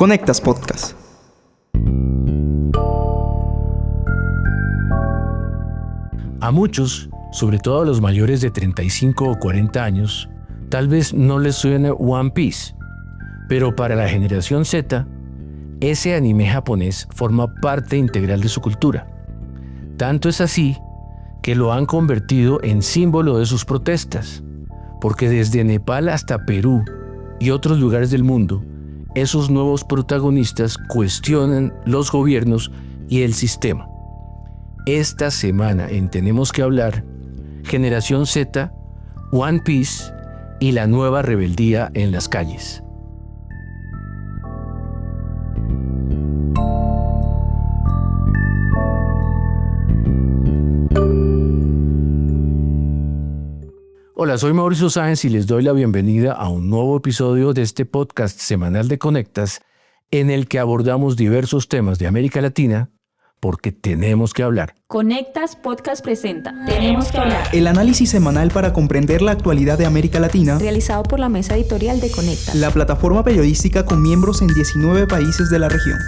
Conectas Podcast. A muchos, sobre todo a los mayores de 35 o 40 años, tal vez no les suene One Piece, pero para la generación Z, ese anime japonés forma parte integral de su cultura. Tanto es así que lo han convertido en símbolo de sus protestas, porque desde Nepal hasta Perú y otros lugares del mundo, esos nuevos protagonistas cuestionan los gobiernos y el sistema. Esta semana en Tenemos que hablar, Generación Z, One Piece y la nueva rebeldía en las calles. Hola, soy Mauricio Sáenz y les doy la bienvenida a un nuevo episodio de este podcast semanal de Conectas, en el que abordamos diversos temas de América Latina, porque tenemos que hablar. Conectas Podcast presenta Tenemos que hablar. El análisis semanal para comprender la actualidad de América Latina, Realizado por la mesa editorial de Conectas, la plataforma periodística con miembros en 19 países de la región.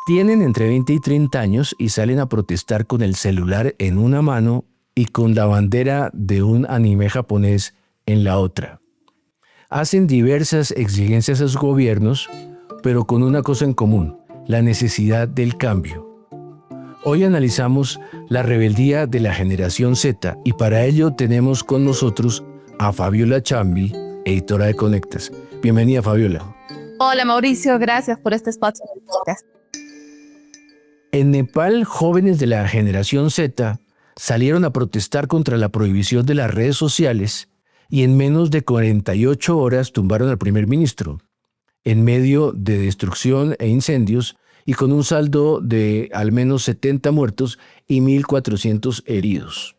Tienen entre 20 y 30 años y salen a protestar con el celular en una mano y con la bandera de un anime japonés en la otra. Hacen diversas exigencias a sus gobiernos, pero con una cosa en común: la necesidad del cambio. Hoy analizamos la rebeldía de la generación Z y para ello tenemos con nosotros a Fabiola Chambi, editora de Conectas. Bienvenida, Fabiola. Hola Mauricio, gracias por este espacio del podcast. En Nepal, jóvenes de la generación Z salieron a protestar contra la prohibición de las redes sociales y en menos de 48 horas tumbaron al primer ministro, en medio de destrucción e incendios y con un saldo de al menos 70 muertos y 1.400 heridos.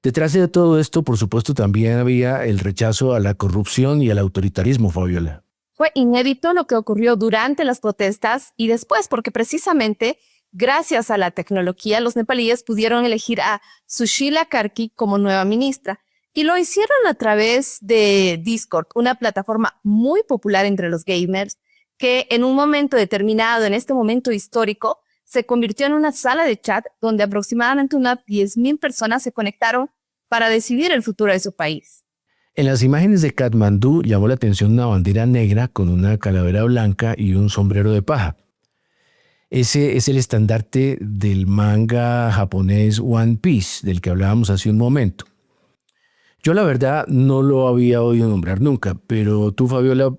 Detrás de todo esto, por supuesto, también había el rechazo a la corrupción y al autoritarismo, Fabiola. Fue inédito lo que ocurrió durante las protestas y después, porque precisamente gracias a la tecnología los nepalíes pudieron elegir a Sushila Karki como nueva ministra y lo hicieron a través de Discord, una plataforma muy popular entre los gamers que en un momento determinado, en este momento histórico, se convirtió en una sala de chat donde aproximadamente unas 10,000 personas se conectaron para decidir el futuro de su país. En las imágenes de Katmandú llamó la atención una bandera negra con una calavera blanca y un sombrero de paja. Ese es el estandarte del manga japonés One Piece, del que hablábamos hace un momento. Yo la verdad no lo había oído nombrar nunca, pero tú, Fabiola,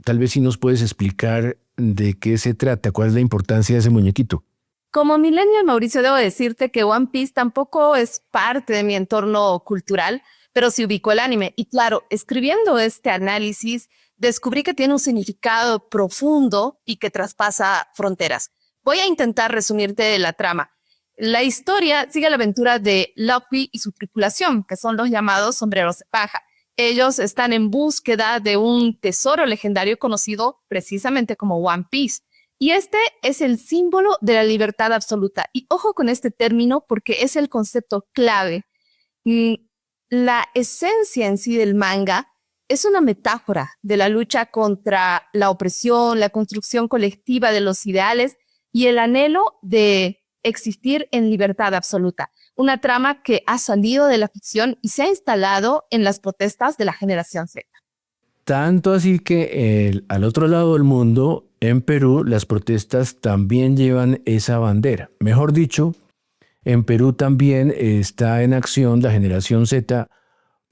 tal vez sí nos puedes explicar de qué se trata, cuál es la importancia de ese muñequito. Como millennial, Mauricio, debo decirte que One Piece tampoco es parte de mi entorno cultural, pero sí ubico el anime. Y claro, escribiendo este análisis, descubrí que tiene un significado profundo y que traspasa fronteras. Voy a intentar resumirte la trama. La historia sigue la aventura de Luffy y su tripulación, que son los llamados sombreros de paja. Ellos están en búsqueda de un tesoro legendario conocido precisamente como One Piece. Y este es el símbolo de la libertad absoluta. Y ojo con este término porque es el concepto clave. La esencia en sí del manga es una metáfora de la lucha contra la opresión, la construcción colectiva de los ideales y el anhelo de existir en libertad absoluta. Una trama que ha salido de la ficción y se ha instalado en las protestas de la generación Z. Tanto así que al otro lado del mundo, en Perú, las protestas también llevan esa bandera. Mejor dicho, en Perú también está en acción la generación Z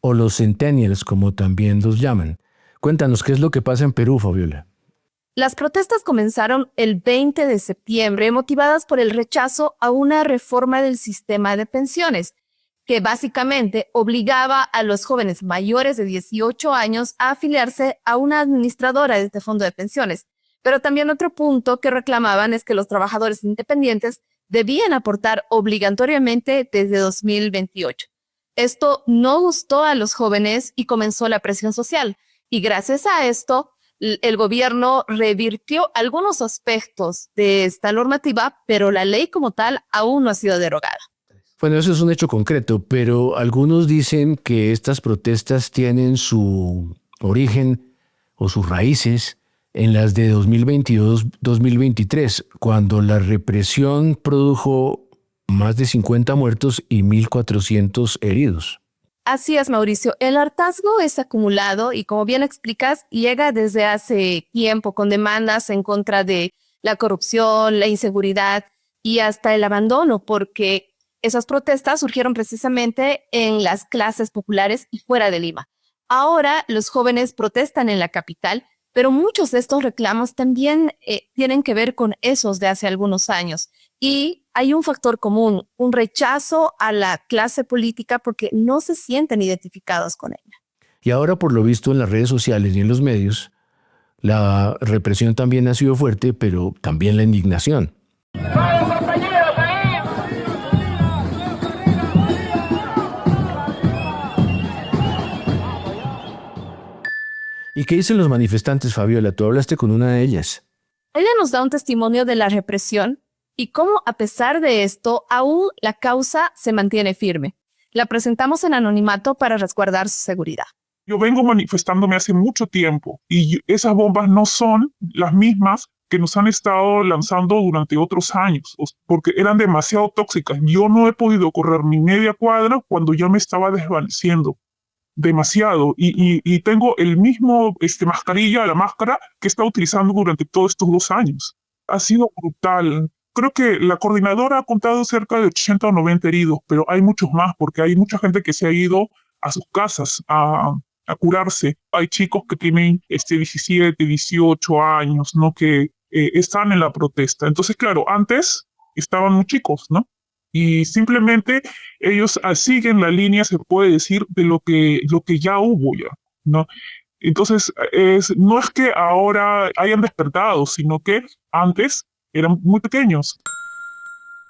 o los centennials, como también los llaman. Cuéntanos, ¿qué es lo que pasa en Perú, Fabiola? Las protestas comenzaron el 20 de septiembre, motivadas por el rechazo a una reforma del sistema de pensiones, que básicamente obligaba a los jóvenes mayores de 18 años a afiliarse a una administradora de este fondo de pensiones. Pero también otro punto que reclamaban es que los trabajadores independientes debían aportar obligatoriamente desde 2028. Esto no gustó a los jóvenes y comenzó la presión social. Y gracias a esto, el gobierno revirtió algunos aspectos de esta normativa, pero la ley como tal aún no ha sido derogada. Bueno, eso es un hecho concreto, pero algunos dicen que estas protestas tienen su origen o sus raíces en las de 2022-2023, cuando la represión produjo más de 50 muertos y 1.400 heridos. Así es, Mauricio. El hartazgo es acumulado y, como bien explicas, llega desde hace tiempo con demandas en contra de la corrupción, la inseguridad y hasta el abandono, porque esas protestas surgieron precisamente en las clases populares y fuera de Lima. Ahora los jóvenes protestan en la capital, pero muchos de estos reclamos también tienen que ver con esos de hace algunos años. Y hay un factor común, un rechazo a la clase política porque no se sienten identificados con ella. Y ahora, por lo visto en las redes sociales y en los medios, la represión también ha sido fuerte, pero también la indignación. ¿Y qué dicen los manifestantes, Fabiola? Tú hablaste con una de ellas. Ella nos da un testimonio de la represión y cómo, a pesar de esto, aún la causa se mantiene firme. La presentamos en anonimato para resguardar su seguridad. Yo vengo manifestándome hace mucho tiempo y esas bombas no son las mismas que nos han estado lanzando durante otros años, porque eran demasiado tóxicas. Yo no he podido correr ni media cuadra cuando ya me estaba desvaneciendo demasiado y tengo el mismo la máscara que he estado utilizando durante todos estos 2 años. Ha sido brutal. Creo que la coordinadora ha contado cerca de 80 o 90 heridos, pero hay muchos más porque hay mucha gente que se ha ido a sus casas a curarse. Hay chicos que tienen 17, 18 años, ¿no? Que están en la protesta. Entonces, claro, antes estaban muy chicos, ¿no? Y simplemente ellos siguen la línea, se puede decir, de lo que ya hubo ya, ¿no? Entonces, no es que ahora hayan despertado, sino que antes eran muy pequeños.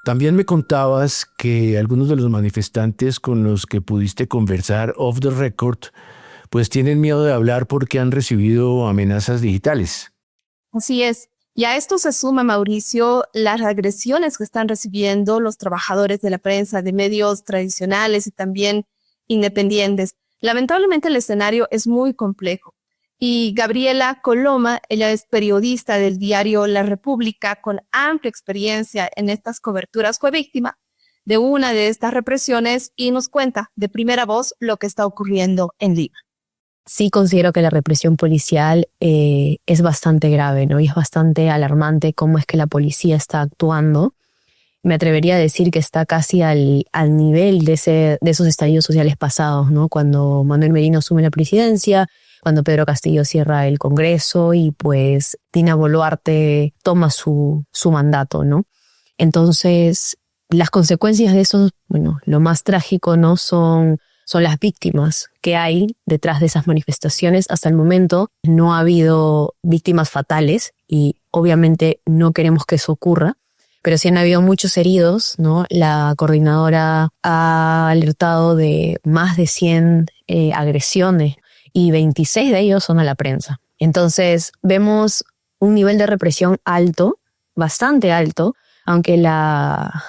También me contabas que algunos de los manifestantes con los que pudiste conversar off the record, pues tienen miedo de hablar porque han recibido amenazas digitales. Así es. Y a esto se suma, Mauricio, las agresiones que están recibiendo los trabajadores de la prensa, de medios tradicionales y también independientes. Lamentablemente el escenario es muy complejo. Y Gabriela Coloma, ella es periodista del diario La República con amplia experiencia en estas coberturas, fue víctima de una de estas represiones y nos cuenta de primera voz lo que está ocurriendo en Lima. Sí considero que la represión policial es bastante grave, ¿no? Y es bastante alarmante cómo es que la policía está actuando. Me atrevería a decir que está casi al nivel de esos estallidos sociales pasados, ¿no? Cuando Manuel Merino asume la presidencia, cuando Pedro Castillo cierra el Congreso y pues Dina Boluarte toma su mandato, ¿no? Entonces, las consecuencias de eso, bueno, lo más trágico, ¿no? Son las víctimas que hay detrás de esas manifestaciones. Hasta el momento no ha habido víctimas fatales y obviamente no queremos que eso ocurra, pero sí han habido muchos heridos, ¿no? La coordinadora ha alertado de más de 100 agresiones y 26 de ellos son a la prensa. Entonces vemos un nivel de represión alto, bastante alto, aunque la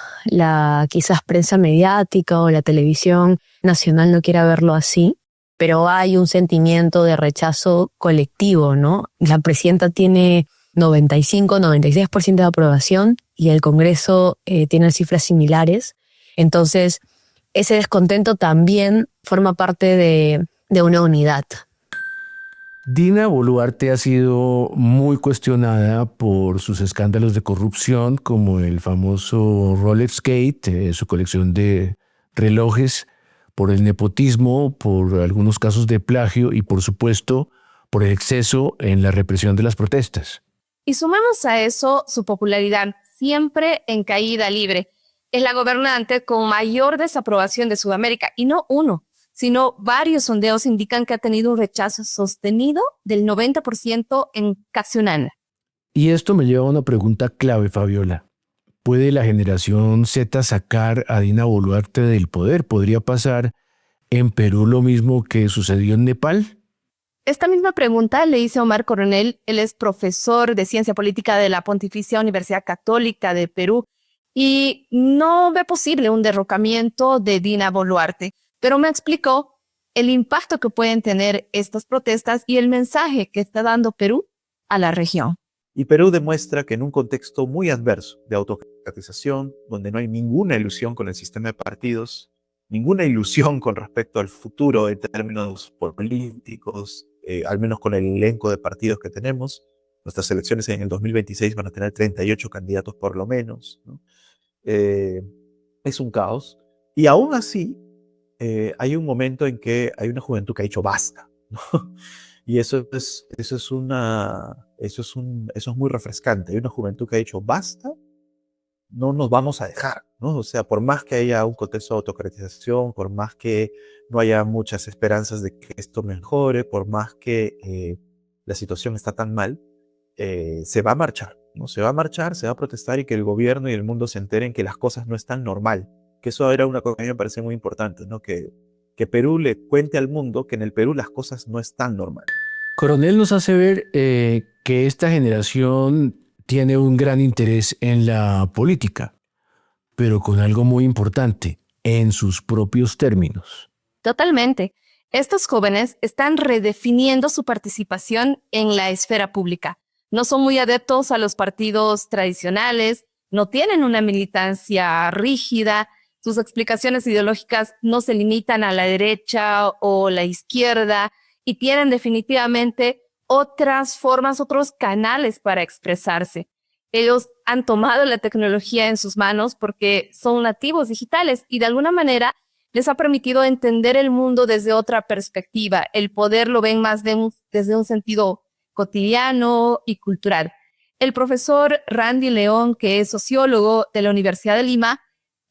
quizás prensa mediática o la televisión nacional no quiera verlo así, pero hay un sentimiento de rechazo colectivo, ¿no? La presidenta tiene 95-96% de aprobación y el Congreso tiene cifras similares. Entonces, ese descontento también forma parte de una unidad. Dina Boluarte ha sido muy cuestionada por sus escándalos de corrupción, como el famoso Rolex Gate, su colección de relojes, por el nepotismo, por algunos casos de plagio y, por supuesto, por el exceso en la represión de las protestas. Y sumamos a eso su popularidad, siempre en caída libre. Es la gobernante con mayor desaprobación de Sudamérica, y no uno, sino varios sondeos indican que ha tenido un rechazo sostenido del 90% en casi un año. Y esto me lleva a una pregunta clave, Fabiola. ¿Puede la generación Z sacar a Dina Boluarte del poder? ¿Podría pasar en Perú lo mismo que sucedió en Nepal? Esta misma pregunta le hice a Omar Coronel. Él es profesor de Ciencia Política de la Pontificia Universidad Católica de Perú y no ve posible un derrocamiento de Dina Boluarte, pero me explicó el impacto que pueden tener estas protestas y el mensaje que está dando Perú a la región. Y Perú demuestra que en un contexto muy adverso de autocratización, donde no hay ninguna ilusión con el sistema de partidos, ninguna ilusión con respecto al futuro en términos políticos, al menos con el elenco de partidos que tenemos. Nuestras elecciones en el 2026 van a tener 38 candidatos por lo menos, ¿no? Es un caos. Y aún así, hay un momento en que hay una juventud que ha dicho basta, ¿no? Y eso es muy refrescante. Hay una juventud que ha dicho basta, no nos vamos a dejar, ¿no? O sea, por más que haya un contexto de autocratización, por más que no haya muchas esperanzas de que esto mejore, por más que la situación está tan mal, se va a marchar, ¿no? Se va a marchar, se va a protestar y que el gobierno y el mundo se enteren que las cosas no están normal. Que eso era una cosa que a mí me parece muy importante, ¿no? Que Perú le cuente al mundo que en el Perú las cosas no están normal. Coronel nos hace ver que esta generación tiene un gran interés en la política, pero con algo muy importante, en sus propios términos. Totalmente. Estos jóvenes están redefiniendo su participación en la esfera pública. No son muy adeptos a los partidos tradicionales, no tienen una militancia rígida, sus explicaciones ideológicas no se limitan a la derecha o la izquierda y tienen definitivamente otras formas, otros canales para expresarse. Ellos han tomado la tecnología en sus manos porque son nativos digitales y de alguna manera les ha permitido entender el mundo desde otra perspectiva. El poder lo ven más desde un sentido cotidiano y cultural. El profesor Randy León, que es sociólogo de la Universidad de Lima,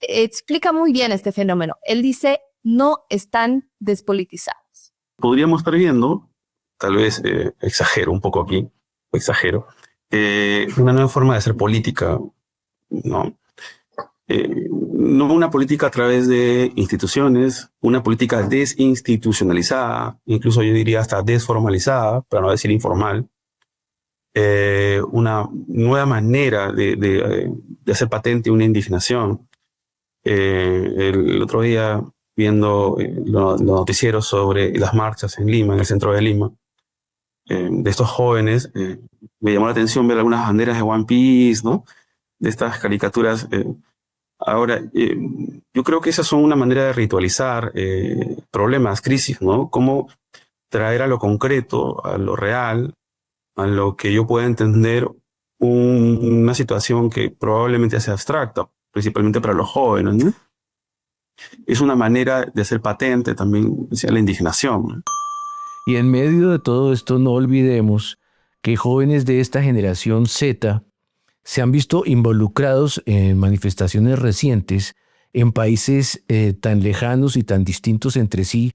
explica muy bien este fenómeno. Él dice, no están despolitizados. Podríamos estar viendo, tal vez exagero un poco aquí, una nueva forma de hacer política, ¿no? No una política a través de instituciones, una política desinstitucionalizada, incluso yo diría hasta desformalizada, para no decir informal. Una nueva manera de hacer patente una indignación. El otro día, viendo los noticieros sobre las marchas en Lima, en el centro de Lima, de estos jóvenes, me llamó la atención ver algunas banderas de One Piece, ¿no? De estas caricaturas. Ahora, yo creo que esas son una manera de ritualizar problemas, crisis, ¿no? Cómo traer a lo concreto, a lo real, a lo que yo pueda entender una situación que probablemente sea abstracta, principalmente para los jóvenes, ¿no? Es una manera de hacer patente también la indignación, ¿no? Y en medio de todo esto no olvidemos que jóvenes de esta generación Z se han visto involucrados en manifestaciones recientes en países tan lejanos y tan distintos entre sí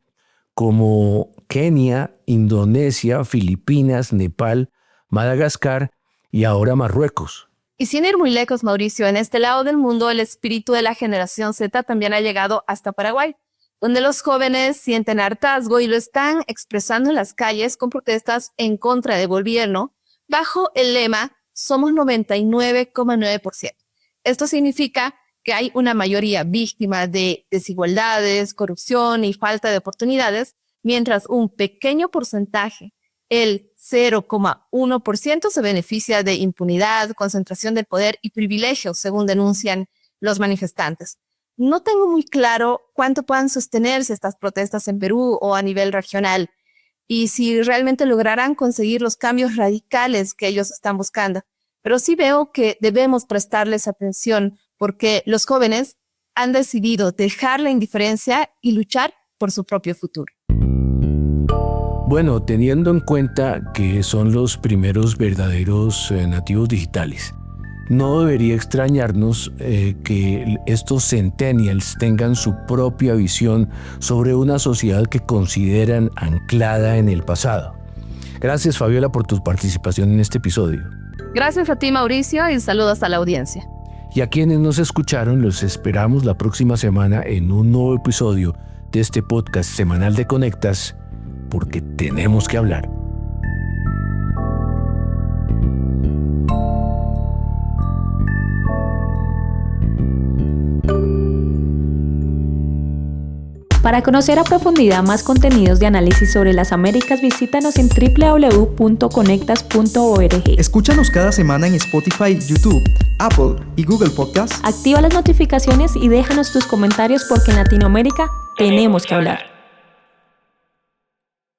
como Kenia, Indonesia, Filipinas, Nepal, Madagascar y ahora Marruecos. Y sin ir muy lejos, Mauricio, en este lado del mundo el espíritu de la generación Z también ha llegado hasta Paraguay, donde los jóvenes sienten hartazgo y lo están expresando en las calles con protestas en contra del gobierno bajo el lema Somos 99,9%. Esto significa que hay una mayoría víctima de desigualdades, corrupción y falta de oportunidades, mientras un pequeño porcentaje, el 0,1%, se beneficia de impunidad, concentración del poder y privilegios, según denuncian los manifestantes. No tengo muy claro cuánto puedan sostenerse estas protestas en Perú o a nivel regional y si realmente lograrán conseguir los cambios radicales que ellos están buscando. Pero sí veo que debemos prestarles atención porque los jóvenes han decidido dejar la indiferencia y luchar por su propio futuro. Bueno, teniendo en cuenta que son los primeros verdaderos nativos digitales, no debería extrañarnos que estos centennials tengan su propia visión sobre una sociedad que consideran anclada en el pasado. Gracias, Fabiola, por tu participación en este episodio. Gracias a ti, Mauricio, y saludos a la audiencia. Y a quienes nos escucharon, los esperamos la próxima semana en un nuevo episodio de este podcast semanal de Conectas, porque tenemos que hablar. Para conocer a profundidad más contenidos de análisis sobre las Américas, visítanos en www.conectas.org. Escúchanos cada semana en Spotify, YouTube, Apple y Google Podcasts. Activa las notificaciones y déjanos tus comentarios porque en Latinoamérica tenemos que hablar.